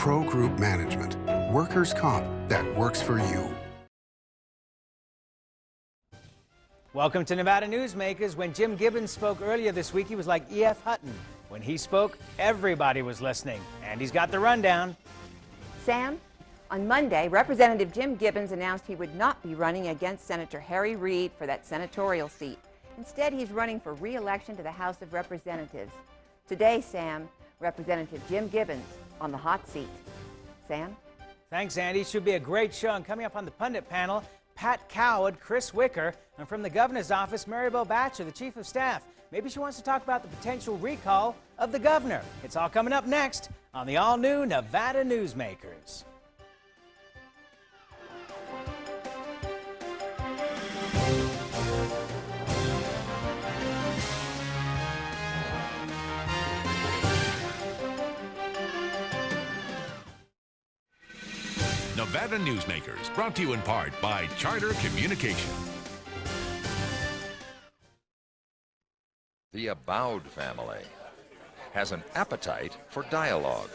Pro Group Management. Workers' comp that works for you. Welcome to Nevada Newsmakers. When Jim Gibbons spoke earlier this week, he was like E.F. Hutton. When he spoke, everybody was listening. And he's got the rundown. Sam, on Monday, Representative Jim Gibbons announced he would not be running against Senator Harry Reid for that senatorial seat. Instead, he's running for re-election to the House of Representatives. Today, Sam, Representative Jim Gibbons on the hot seat. Sam? Thanks, Andy. Should be a great show. And coming up on the pundit panel, Pat Coward, Chris Wicker, and from the governor's office, Marybel Batjer, the chief of staff. Maybe she wants to talk about the potential recall of the governor. It's all coming up next on the all-new Nevada Newsmakers. Nevada Newsmakers, brought to you in part by Charter Communication. The Abowed family has an appetite for dialogue.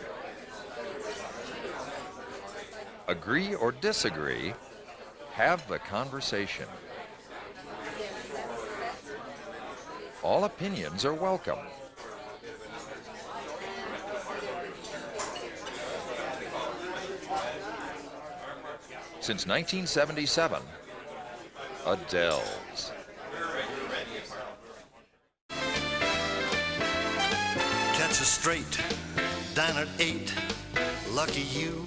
Agree or disagree, have the conversation. All opinions are welcome. Since 1977, Adele's. Catch a straight, dine at 8. Lucky you.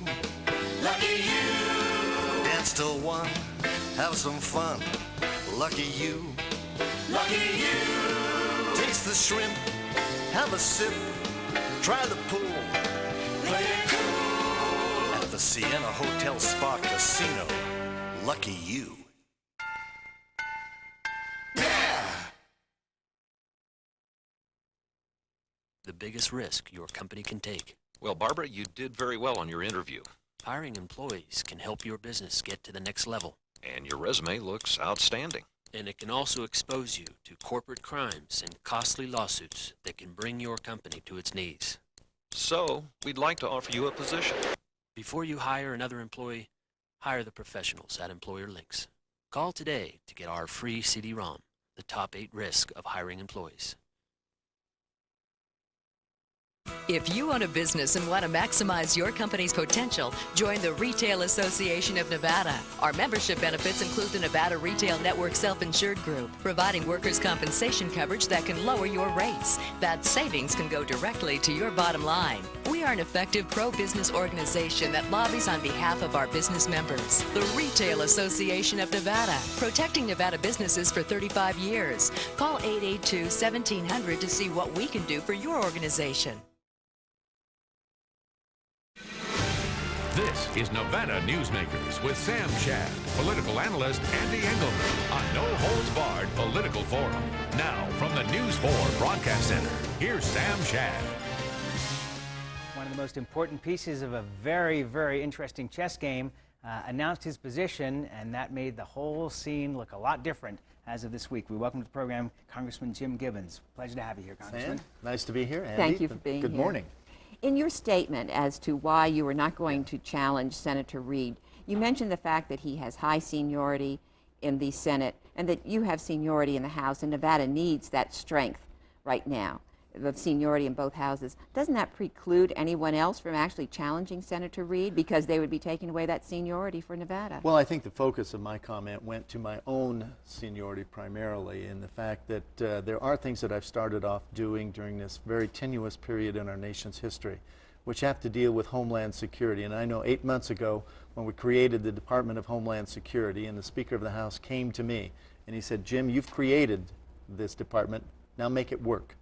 Lucky you. Dance till 1. Have some fun. Lucky you. Lucky you. Taste the shrimp. Have a sip. Try the pool. Play it cool. At the Sienna Hotel Spa Casino. Lucky you. The biggest risk your company can take. Well, Barbara, you did very well on your interview. Hiring employees can help your business get to the next level. And your resume looks outstanding. And it can also expose you to corporate crimes and costly lawsuits that can bring your company to its knees. So, we'd like to offer you a position. Before you hire another employee, hire the professionals at Employer Links. Call today to get our free CD-ROM, the top 8 risks of hiring employees. If you own a business and want to maximize your company's potential, join the Retail Association of Nevada. Our membership benefits include the Nevada Retail Network Self-Insured Group, providing workers' compensation coverage that can lower your rates. That savings can go directly to your bottom line. We are an effective pro-business organization that lobbies on behalf of our business members. The Retail Association of Nevada, protecting Nevada businesses for 35 years. Call 882-1700 to see what we can do for your organization. This is Nevada Newsmakers with Sam Shad, political analyst Ande Engleman on No Holds Barred Political Forum. Now, from the News 4 Broadcast Center, here's Sam Shad. One of the most important pieces of a very, very interesting chess game announced his position, and that made the whole scene look a lot different as of this week. We welcome to the program Congressman Jim Gibbons. Pleasure to have you here, Congressman. Sam, nice to be here, Andy. Thank you for being here. Good morning. In your statement as to why you were not going to challenge Senator Reid, you mentioned the fact that he has high seniority in the Senate and that you have seniority in the House, and Nevada needs that strength right now of seniority in both houses. Doesn't that preclude anyone else from actually challenging Senator Reid because they would be taking away that seniority for Nevada? Well, I think the focus of my comment went to my own seniority primarily, in the fact that there are things that I've started off doing during this very tenuous period in our nation's history, which have to deal with Homeland Security. And I know 8 months ago when we created the Department of Homeland Security, and the Speaker of the House came to me and he said, "Jim, you've created this department, now make it work."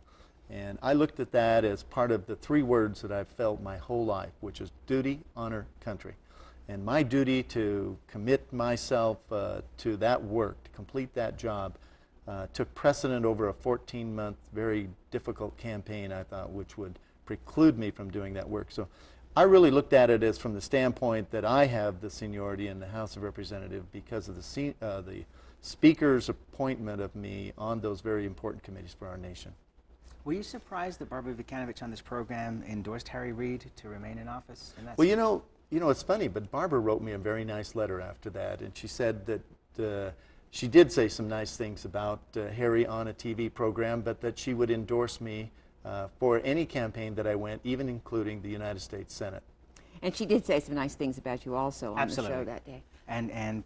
And I looked at that as part of the 3 words that I've felt my whole life, which is duty, honor, country. And my duty to commit myself to that work, to complete that job, took precedent over a 14-month, very difficult campaign, I thought, which would preclude me from doing that work. So I really looked at it as from the standpoint that I have the seniority in the House of Representatives because of the Speaker's appointment of me on those very important committees for our nation. Were you surprised that Barbara Vukanovic on this program endorsed Harry Reid to remain in office? Well, you know, it's funny, but Barbara wrote me a very nice letter after that, and she said that she did say some nice things about Harry on a TV program, but that she would endorse me for any campaign that I went, even including the United States Senate. And she did say some nice things about you also on Absolutely. the show that day. And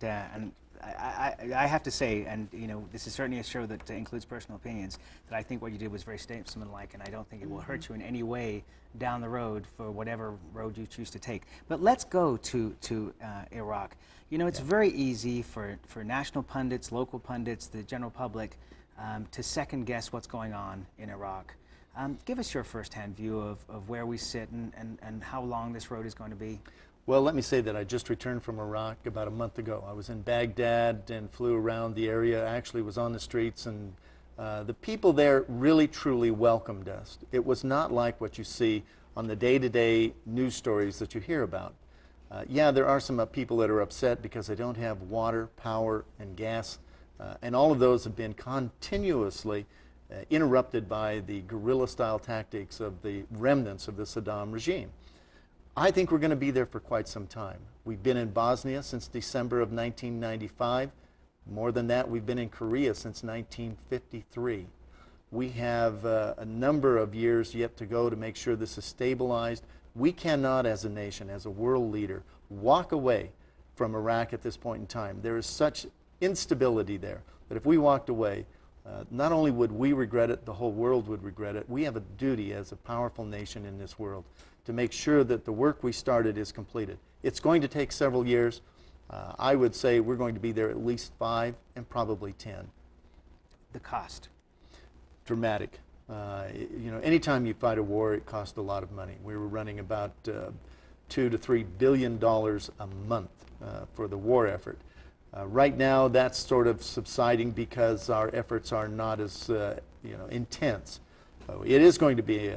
I have to say, and you know, this is certainly a show that includes personal opinions, that I think what you did was very statesmanlike, and I don't think it will hurt you in any way down the road for whatever road you choose to take. But let's go to Iraq. You know, it's very easy for national pundits, local pundits, the general public to second guess what's going on in Iraq. Give us your firsthand view of where we sit and how long this road is going to be. Well, let me say that I just returned from Iraq about a month ago. I was in Baghdad and flew around the area. I actually was on the streets, and the people there really, truly welcomed us. It was not like what you see on the day-to-day news stories that you hear about. Yeah, there are some people that are upset because they don't have water, power, and gas, and all of those have been continuously interrupted by the guerrilla-style tactics of the remnants of the Saddam regime. I think we're going to be there for quite some time. We've been in Bosnia since December of 1995. More than that, we've been in Korea since 1953. We have a number of years yet to go to make sure this is stabilized. We cannot, as a nation, as a world leader, walk away from Iraq at this point in time. There is such instability there that if we walked away, not only would we regret it, the whole world would regret it. We have a duty as a powerful nation in this world to make sure that the work we started is completed. It's going to take several years. I would say we're going to be there at least 5 and probably 10. The cost? Dramatic. You know, anytime you fight a war, it costs a lot of money. We were running about $2 to $3 billion a month for the war effort. Right now, that's sort of subsiding because our efforts are not as intense. It is going to be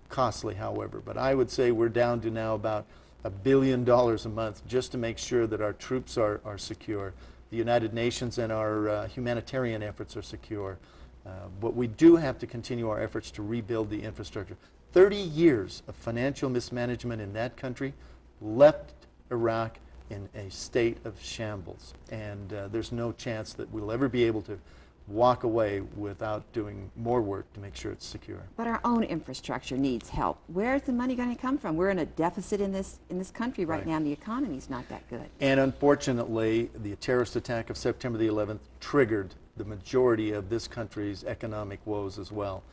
costly, however, but I would say we're down to now about $1 billion a month just to make sure that our troops are secure. The United Nations and our humanitarian efforts are secure. But we do have to continue our efforts to rebuild the infrastructure. 30 years of financial mismanagement in that country left Iraq in a state of shambles, and there's no chance that we'll ever be able to walk away without doing more work to make sure it's secure. But our own infrastructure needs help. Where's the money going to come from? We're in a deficit in this country right now, and the economy's not that good. And unfortunately, the terrorist attack of September the 11th triggered the majority of this country's economic woes as well.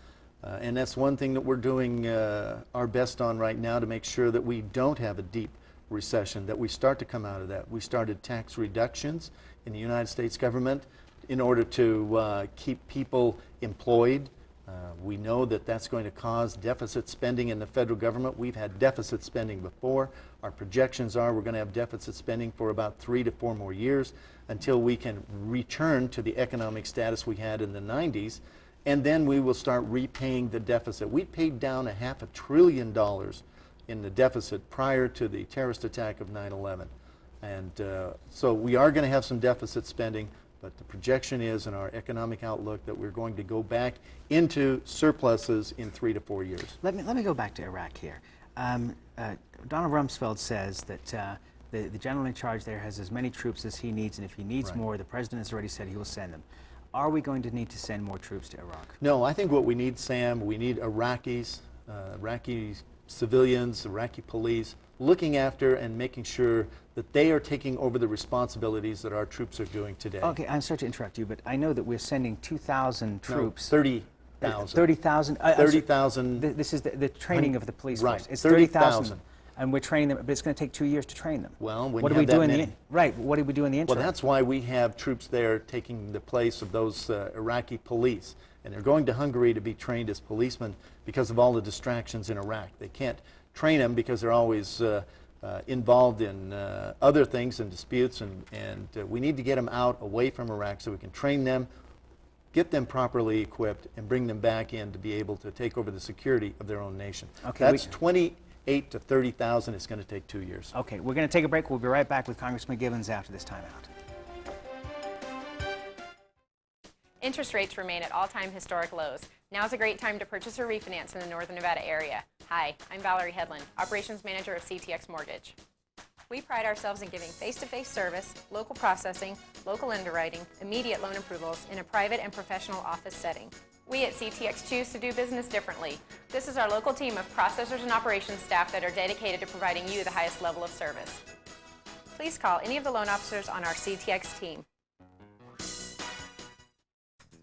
And that's one thing that we're doing our best on right now to make sure that we don't have a deep recession, that we start to come out of that. We started tax reductions in the United States government in order to keep people employed. We know that that's going to cause deficit spending in the federal government. We've had deficit spending before. Our projections are we're going to have deficit spending for about 3 to 4 more years until we can return to the economic status we had in the 90s, and then we will start repaying the deficit. We paid down $500 billion in the deficit prior to the terrorist attack of 9/11. And so we are going to have some deficit spending, but the projection is in our economic outlook that we're going to go back into surpluses in 3 to 4 years. Let me go back to Iraq here. Donald Rumsfeld says that the general in charge there has as many troops as he needs, and if he needs more, the president has already said he will send them. Are we going to need to send more troops to Iraq? No, I think what we need, Sam, we need Iraqis, Iraqi civilians, Iraqi police, looking after and making sure that they are taking over the responsibilities that our troops are doing today. Okay, I'm sorry to interrupt you, but I know that we're sending 2,000 troops. No, 30,000. 30,000? 30,000. This is the training of the police right. force. It's 30,000. And we're training them, but it's going to take 2 years to train them. Well, when what you do we have that do in many. the right? What do we do in the interim? Well, that's why we have troops there taking the place of those Iraqi police, and they're going to Hungary to be trained as policemen because of all the distractions in Iraq. They can't train them because they're always involved in other things and disputes, and we need to get them out away from Iraq so we can train them, get them properly equipped, and bring them back in to be able to take over the security of their own nation. Okay, that's 28 to 30,000. It's going to take 2 years. Okay, we're going to take a break. We'll be right back with Congressman Gibbons after this timeout. Interest rates remain at all-time historic lows. Now's a great time to purchase or refinance in the Northern Nevada area. Hi, I'm Valerie Hedlund, Operations Manager of CTX Mortgage. We pride ourselves in giving face-to-face service, local processing, local underwriting, immediate loan approvals in a private and professional office setting. We at CTX choose to do business differently. This is our local team of processors and operations staff that are dedicated to providing you the highest level of service. Please call any of the loan officers on our CTX team.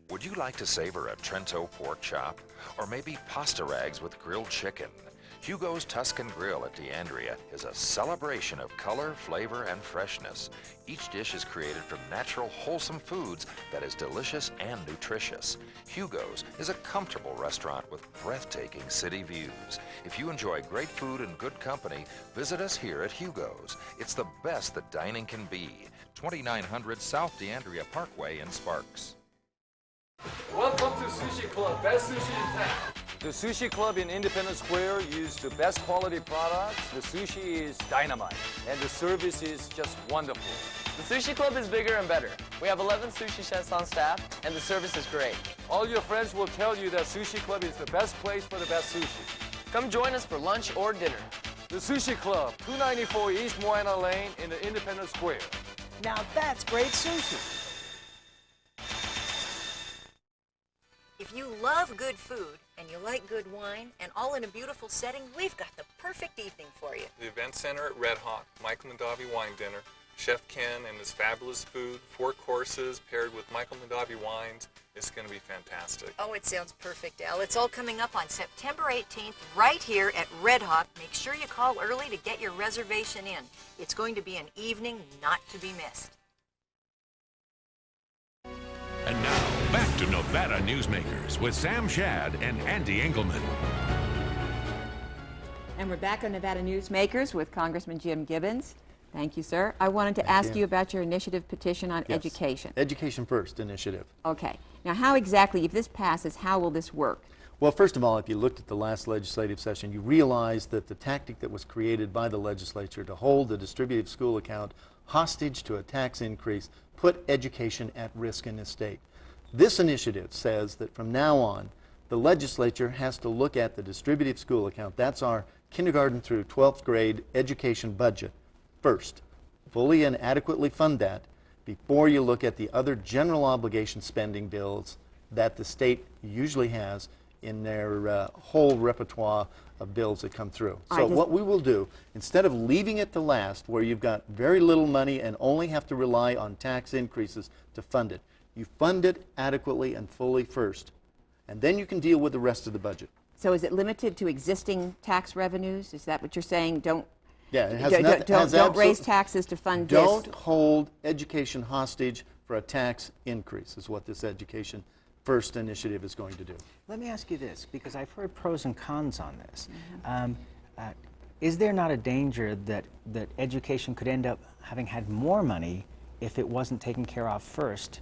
Would you like to savor a Trento pork chop? Or maybe pasta rags with grilled chicken? Hugo's Tuscan Grill at D'Andrea is a celebration of color, flavor, and freshness. Each dish is created from natural, wholesome foods that is delicious and nutritious. Hugo's is a comfortable restaurant with breathtaking city views. If you enjoy great food and good company, visit us here at Hugo's. It's the best that dining can be. 2900 South D'Andrea Parkway in Sparks. Welcome to Sushi Club, best sushi in town. The Sushi Club in Independence Square uses the best quality products. The sushi is dynamite, and the service is just wonderful. The Sushi Club is bigger and better. We have 11 sushi chefs on staff, and the service is great. All your friends will tell you that Sushi Club is the best place for the best sushi. Come join us for lunch or dinner. The Sushi Club, 294 East Moana Lane in the Independence Square. Now that's great sushi. If you love good food and you like good wine and all in a beautiful setting, we've got the perfect evening for you. The Event Center at Red Hawk, Michael Mondavi Wine Dinner, Chef Ken and his fabulous food, 4 courses paired with Michael Mondavi wines. It's going to be fantastic. Oh, it sounds perfect, Al. It's all coming up on September 18th right here at Red Hawk. Make sure you call early to get your reservation in. It's going to be an evening not to be missed. And now, back to Nevada Newsmakers with Sam Shad and Ande Engleman. And we're back on Nevada Newsmakers with Congressman Jim Gibbons. Thank you, sir. I wanted to ask you about your initiative petition on education. Education First initiative. Okay. Now, how exactly, if this passes, how will this work? Well, first of all, if you looked at the last legislative session, you realize that the tactic that was created by the legislature to hold the distributive school account hostage to a tax increase put education at risk in this state. This initiative says that from now on, the legislature has to look at the distributive school account. That's our kindergarten through 12th grade education budget first. Fully and adequately fund that before you look at the other general obligation spending bills that the state usually has in their whole repertoire of bills that come through. So what we will do, instead of leaving it to last where you've got very little money and only have to rely on tax increases to fund it, you fund it adequately and fully first, and then you can deal with the rest of the budget. So is it limited to existing tax revenues? Is that what you're saying? Don't raise taxes to fund this. Don't hold education hostage for a tax increase is what this Education First initiative is going to do. Let me ask you this, because I've heard pros and cons on this. Is there not a danger that education could end up having had more money if it wasn't taken care of first?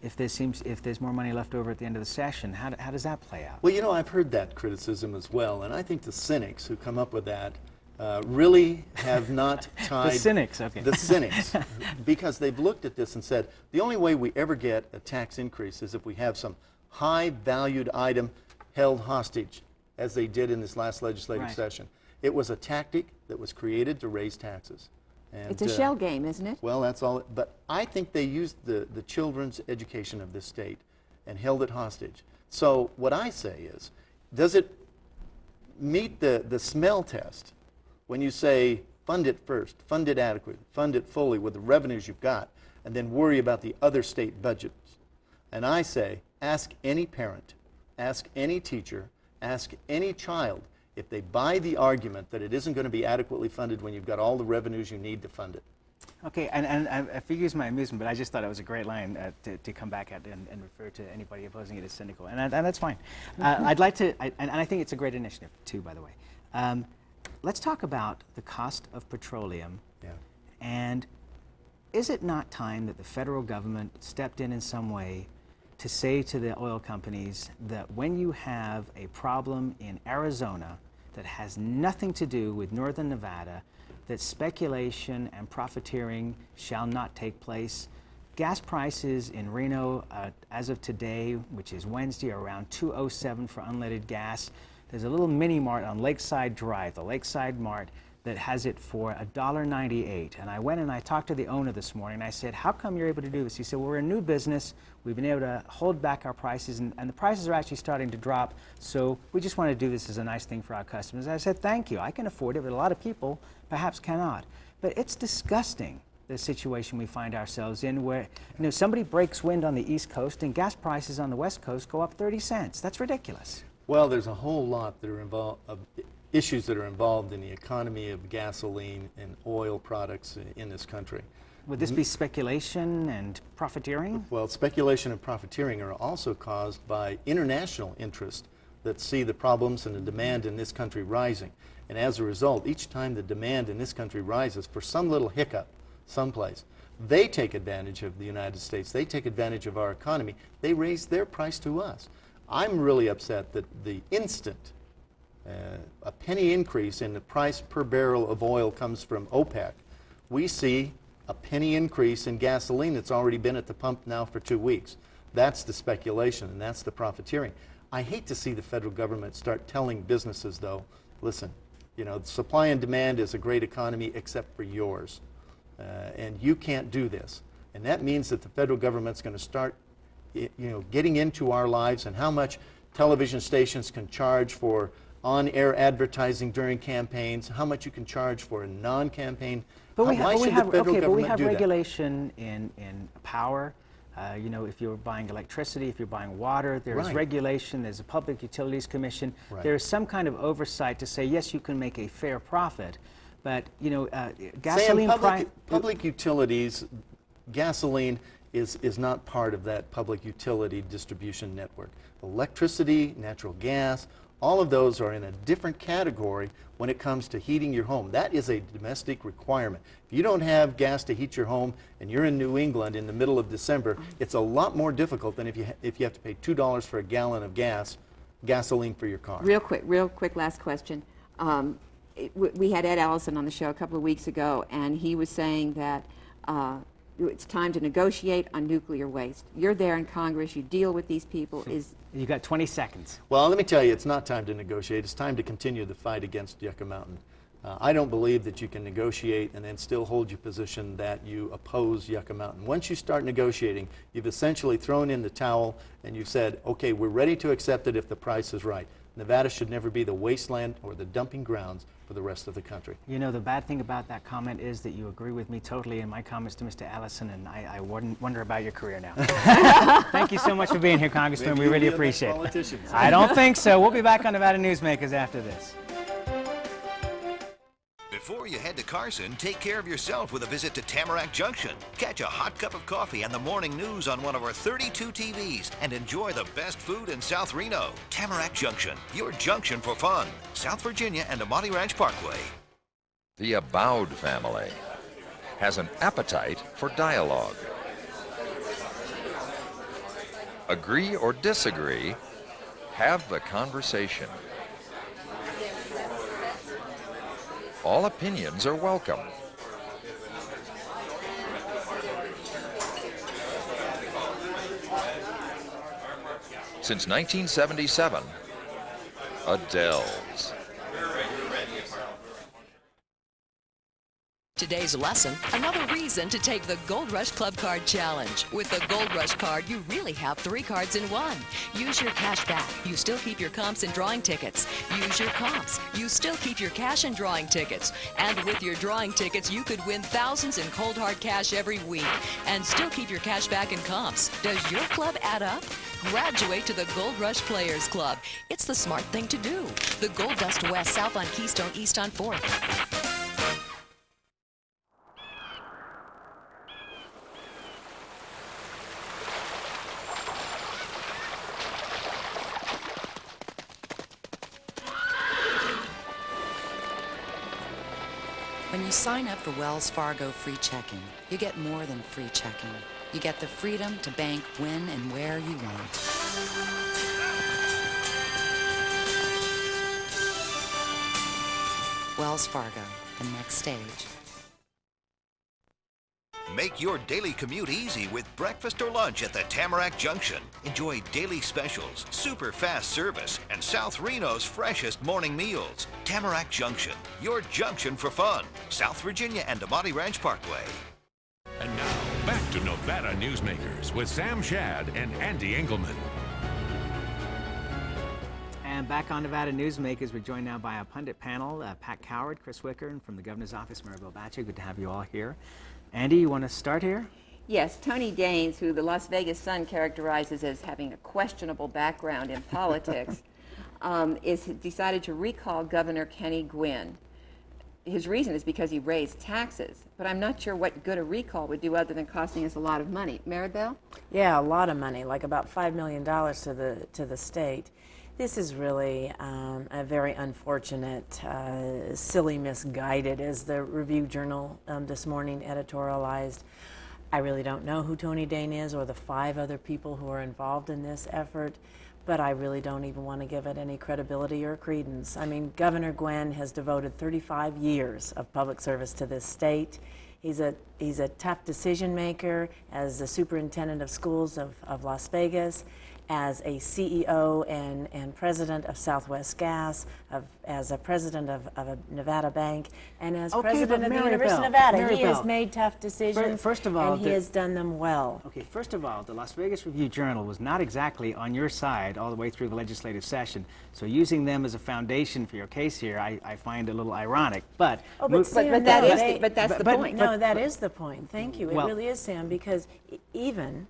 If there's more money left over at the end of the session, how does that play out? Well, you know, I've heard that criticism as well, and I think the cynics who come up with that really have not tied... The cynics, okay. The cynics, because they've looked at this and said, the only way we ever get a tax increase is if we have some high-valued item held hostage, as they did in this last legislative session. It was a tactic that was created to raise taxes. And, it's a shell game, isn't it? Well, that's all. But I think they used the children's education of this state and held it hostage. So what I say is, does it meet the smell test when you say fund it first, fund it adequately, fund it fully with the revenues you've got, and then worry about the other state budgets? And I say, ask any parent, ask any teacher, ask any child if they buy the argument that it isn't going to be adequately funded when you've got all the revenues you need to fund it. Okay, and I figure my amusement, but I just thought it was a great line to come back at and refer to anybody opposing it as cynical, and that's fine. I'd like to, and I think it's a great initiative too, by the way. Let's talk about the cost of petroleum. Yeah. And is it not time that the federal government stepped in some way to say to the oil companies that when you have a problem in Arizona that has nothing to do with northern Nevada, that speculation and profiteering shall not take place? gas prices in Reno, as of today, which is Wednesday, are around $2.07 for unleaded gas. There's a little mini mart on Lakeside Drive, the Lakeside Mart, that has it for $1.98. And I went and I talked to the owner this morning, and I said, how come you're able to do this? He said, well, we're a new business. We've been able to hold back our prices, and the prices are actually starting to drop. So we just want to do this as a nice thing for our customers. And I said, thank you. I can afford it, but a lot of people perhaps cannot. But it's disgusting, the situation we find ourselves in, where somebody breaks wind on the East Coast and gas prices on the West Coast go up 30 cents. That's ridiculous. Well, there's a whole lot that are involved, issues that are involved in the economy of gasoline and oil products in this country. Would this be speculation and profiteering? Well, speculation and profiteering are also caused by international interest that see the problems and the demand in this country rising. And as a result, each time the demand in this country rises for some little hiccup someplace, they take advantage of the United States. They take advantage of our economy. They raise their price to us. I'm really upset that the instant a penny increase in the price per barrel of oil comes from OPEC, we see a penny increase in gasoline that's already been at the pump now for 2 weeks. That's the speculation, and that's the profiteering. I hate to see the federal government start telling businesses, though, listen, supply and demand is a great economy except for yours, and you can't do this. And that means that the federal government's going to start getting into our lives and how much television stations can charge for on-air advertising during campaigns, how much you can charge for a non-campaign. But we have do regulation in power. If you're buying electricity, if you're buying water, there's regulation, there's a Public Utilities Commission. There's some kind of oversight to say, yes, you can make a fair profit, but, gasoline price... Public utilities, gasoline is not part of that public utility distribution network. Electricity, natural gas, all of those are in a different category when it comes to heating your home. That is a domestic requirement. If you don't have gas to heat your home and you're in New England in the middle of December, it's a lot more difficult than if you have to pay $2 for a gallon of gasoline for your car. Real quick last question. We had Ed Ellison on the show a couple of weeks ago, and he was saying that it's time to negotiate on nuclear waste. You're there in Congress, you deal with these people. You got 20 seconds. Well, let me tell you, it's not time to negotiate. It's time to continue the fight against Yucca Mountain. I don't believe that you can negotiate and then still hold your position that you oppose Yucca Mountain. Once you start negotiating, you've essentially thrown in the towel and you've said, okay, we're ready to accept it if the price is right. Nevada should never be the wasteland or the dumping grounds for the rest of the country. The bad thing about that comment is that you agree with me totally in my comments to Mr. Ellison, and I wonder about your career now. Thank you so much for being here, Congressman. We really appreciate it. I don't think so. We'll be back on Nevada Newsmakers after this. Before you head to Carson, take care of yourself with a visit to Tamarack Junction. Catch a hot cup of coffee and the morning news on one of our 32 TVs and enjoy the best food in South Reno. Tamarack Junction, your junction for fun. South Virginia and Amati Ranch Parkway. The Abowed family has an appetite for dialogue. Agree or disagree, have the conversation. All opinions are welcome. Since 1977, Adele's. Today's lesson, another reason to take the Gold Rush Club Card Challenge. With the Gold Rush Card, you really have 3 cards in one. Use your cash back. You still keep your comps and drawing tickets. Use your comps. You still keep your cash and drawing tickets. And with your drawing tickets, you could win thousands in cold hard cash every week. And still keep your cash back and comps. Does your club add up? Graduate to the Gold Rush Players Club. It's the smart thing to do. The Gold Dust West, south on Keystone, east on 4th. When you sign up for Wells Fargo Free Checking, you get more than free checking. You get the freedom to bank when and where you want. Wells Fargo, the next stage. Make your daily commute easy with breakfast or lunch at the Tamarack Junction. Enjoy daily specials, super fast service, and South Reno's freshest morning meals. Tamarack Junction, your junction for fun. South Virginia and Amati Ranch Parkway. And now, back to Nevada Newsmakers with Sam Shad and Ande Engleman. And back on Nevada Newsmakers, we're joined now by a pundit panel, Pat Coward, Chris Wicker, and from the governor's office, Marybel Batjer. Good to have you all here. Ande, you want to start here? Yes, Tony Daines, who the Las Vegas Sun characterizes as having a questionable background in politics, is decided to recall Governor Kenny Guinn. His reason is because he raised taxes, but I'm not sure what good a recall would do other than costing us a lot of money. Marybel? Yeah, a lot of money, like about $5 million to the state. This is really a very unfortunate, silly, misguided, as the Review Journal this morning editorialized. I really don't know who Tony Daines is or the 5 other people who are involved in this effort, but I really don't even want to give it any credibility or credence. I mean, Governor Guinn has devoted 35 years of public service to this state. He's a tough decision maker as the superintendent of schools of Las Vegas, as a CEO and president of Southwest Gas, as a president of a Nevada bank, and as president of the University of Nevada. He has made tough decisions, first of all, and he has done them well. Okay, first of all, the Las Vegas Review-Journal was not exactly on your side all the way through the legislative session, so using them as a foundation for your case here, I find a little ironic. But that's the point. No, that is the point. Thank you. It really is, Sam, because even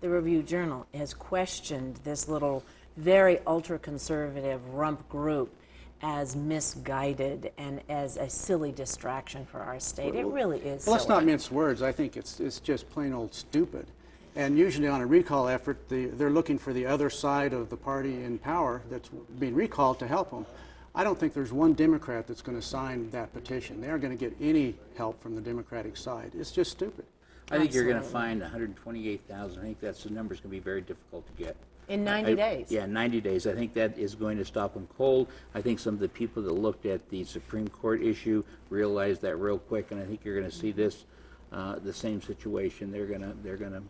the Review-Journal has questioned this little, very ultra-conservative rump group as misguided and as a silly distraction for our state. It really is. Well, let's not mince words. I think it's just plain old stupid. And usually on a recall effort, they're looking for the other side of the party in power that's being recalled to help them. I don't think there's one Democrat that's going to sign that petition. They aren't going to get any help from the Democratic side. It's just stupid. I think you're going to find 128,000. I think that's the number's going to be very difficult to get. In 90 days? Yeah, 90 days. I think that is going to stop them cold. I think some of the people that looked at the Supreme Court issue realized that real quick, and I think you're going to see this, the same situation. They're going to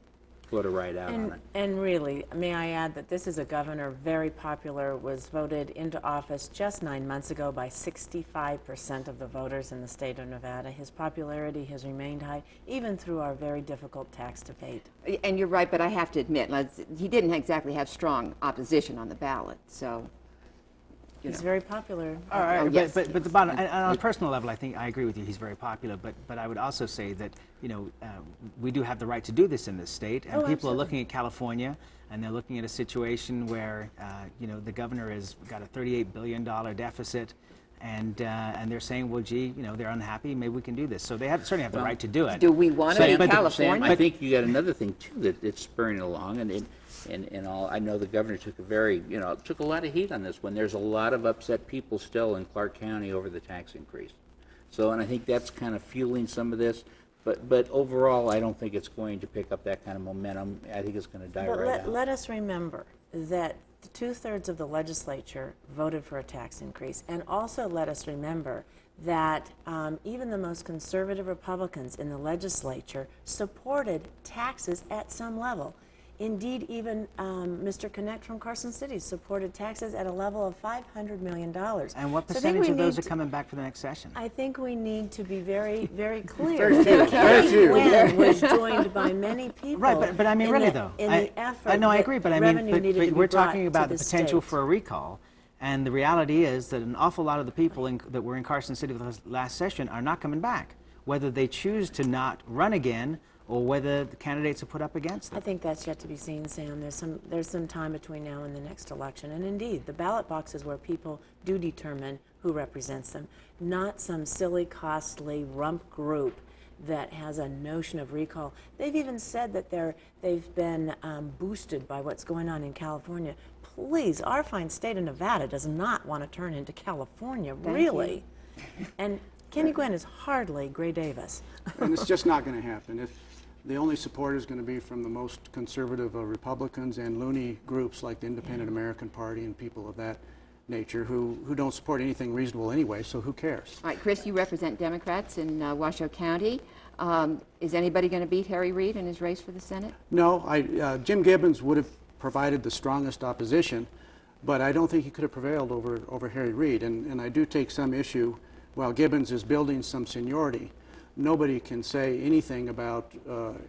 put a right out on it. And really, may I add that this is a governor very popular, was voted into office just 9 months ago by 65% of the voters in the state of Nevada. His popularity has remained high, even through our very difficult tax debate. And you're right, but I have to admit, he didn't exactly have strong opposition on the ballot, so. He's very popular. All right, but the bottom, and on a personal level, I think I agree with you. He's very popular, but I would also say that we do have the right to do this in this state, and people are looking at California, and they're looking at a situation where the governor has got a $38 billion deficit, and they're saying, well, gee, they're unhappy. Maybe we can do this. So they certainly have the right to do it. Do we want to in California? Sam, I think you got another thing too that it's spurring along, and all. I know the governor took took a lot of heat on this one. There's a lot of upset people still in Clark County over the tax increase. So, and I think that's kind of fueling some of this. But overall, I don't think it's going to pick up that kind of momentum. I think it's going to die right out. Let us remember that 2/3 of the legislature voted for a tax increase, and also let us remember that even the most conservative Republicans in the legislature supported taxes at some level. Indeed, even Mr. Connect from Carson City supported taxes at a level of $500 million. And what percentage of those are coming back for the next session? I think we need to be very, very clear that Guinn was joined by many people. Right, but I mean, really though, in the effort. No, I agree, but I mean, but we're talking about the potential state. for a recall. And the reality is that an awful lot of the people that were in Carson City for the last session are not coming back, whether they choose to not run again or whether the candidates are put up against them. I think that's yet to be seen, Sam. There's some time between now and the next election. And indeed, the ballot box is where people do determine who represents them, not some silly, costly rump group that has a notion of recall. They've even said that they've been boosted by what's going on in California. Please, our fine state of Nevada does not want to turn into California, really. And Kenny Guinn is hardly Gray Davis. And it's just not going to happen. The only support is going to be from the most conservative Republicans and loony groups like the Independent American Party and people of that nature who don't support anything reasonable anyway, so who cares? All right, Chris, you represent Democrats in Washoe County. Is anybody going to beat Harry Reid in his race for the Senate? No, Jim Gibbons would have provided the strongest opposition, but I don't think he could have prevailed over Harry Reid. And I do take some issue, while Gibbons is building some seniority, nobody can say anything about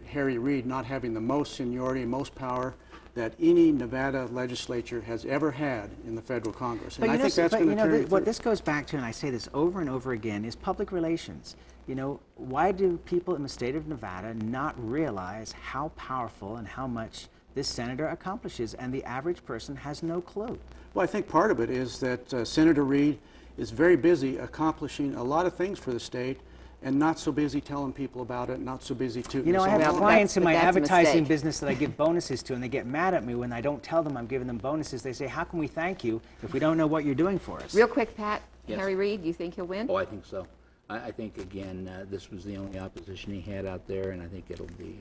Harry Reid not having the most seniority, most power that any Nevada legislature has ever had in the federal Congress. And I think that's going to carry through. What this goes back to, and I say this over and over again, is public relations. You know, why do people in the state of Nevada not realize how powerful and how much this senator accomplishes, and the average person has no clue? Well, I think part of it is that Senator Reid is very busy accomplishing a lot of things for the state, and not so busy telling people about it, not so busy tooting. You know, I have his own clients in my advertising mistake. business that I give bonuses to, and they get mad at me when I don't tell them I'm giving them bonuses. They say, how can we thank you if we don't know what you're doing for us? Real quick, Pat, Yes. Harry Reid, you think he'll win? Oh, I think so. I think, again, this was the only opposition he had out there, and I think it'll be,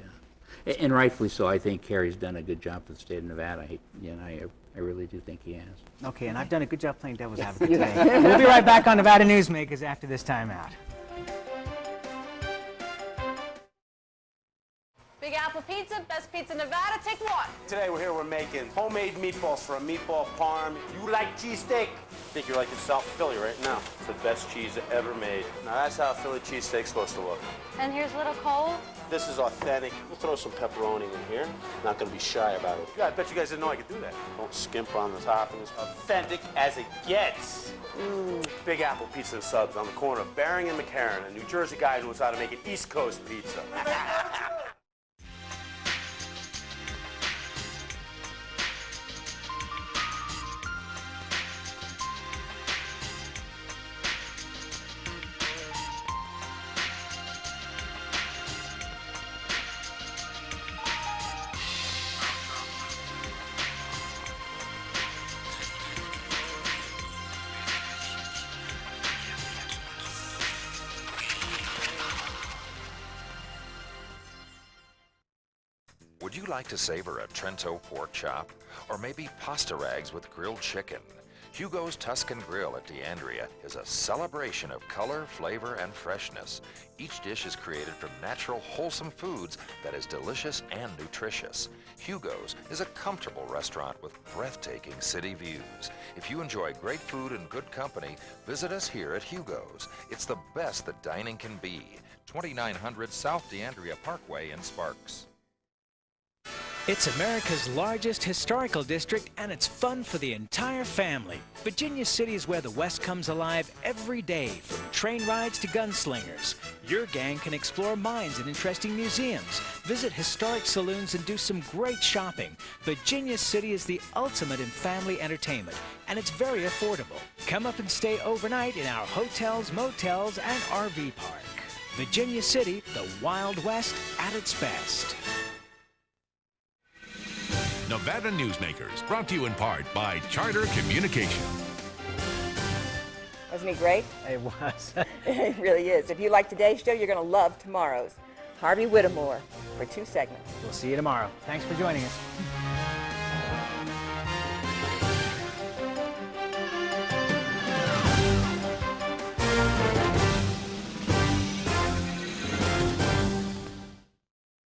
and rightfully so. I think Harry's done a good job for the state of Nevada. I really do think he has. Okay, and I've done a good job playing devil's advocate today. We'll be right back on Nevada Newsmakers after this timeout. Big Apple Pizza, best pizza in Nevada, take one. Today we're making homemade meatballs for a meatball parm. You like cheesesteak? I think you're like in South Philly right now. It's the best cheese ever made. Now that's how a Philly cheesesteak's supposed to look. And here's little Cole. This is authentic. We'll throw some pepperoni in here. Not gonna be shy about it. Yeah, I bet you guys didn't know I could do that. Don't skimp on the toppings. Authentic as it gets. Big Apple Pizza and Subs on the corner of Bering and McCarran. A New Jersey guy who knows how to make an East Coast pizza. Would you like to savor a Trento pork chop? Or maybe pasta rags with grilled chicken? Hugo's Tuscan Grill at D'Andrea is a celebration of color, flavor, and freshness. Each dish is created from natural, wholesome foods that is delicious and nutritious. Hugo's is a comfortable restaurant with breathtaking city views. If you enjoy great food and good company, visit us here at Hugo's. It's the best that dining can be. 2900 South D'Andrea Parkway in Sparks. It's America's largest historical district, and it's fun for the entire family. Virginia City is where the West comes alive every day, from train rides to gunslingers. Your gang can explore mines and interesting museums, visit historic saloons, and do some great shopping. Virginia City is the ultimate in family entertainment, and it's very affordable. Come up and stay overnight in our hotels, motels, and RV park. Virginia City, the Wild West at its best. Nevada Newsmakers, brought to you in part by Charter Communication. Wasn't he great? It was. It really is. If you like today's show, you're going to love tomorrow's. Harvey Whittemore for 2 segments. We'll see you tomorrow. Thanks for joining us.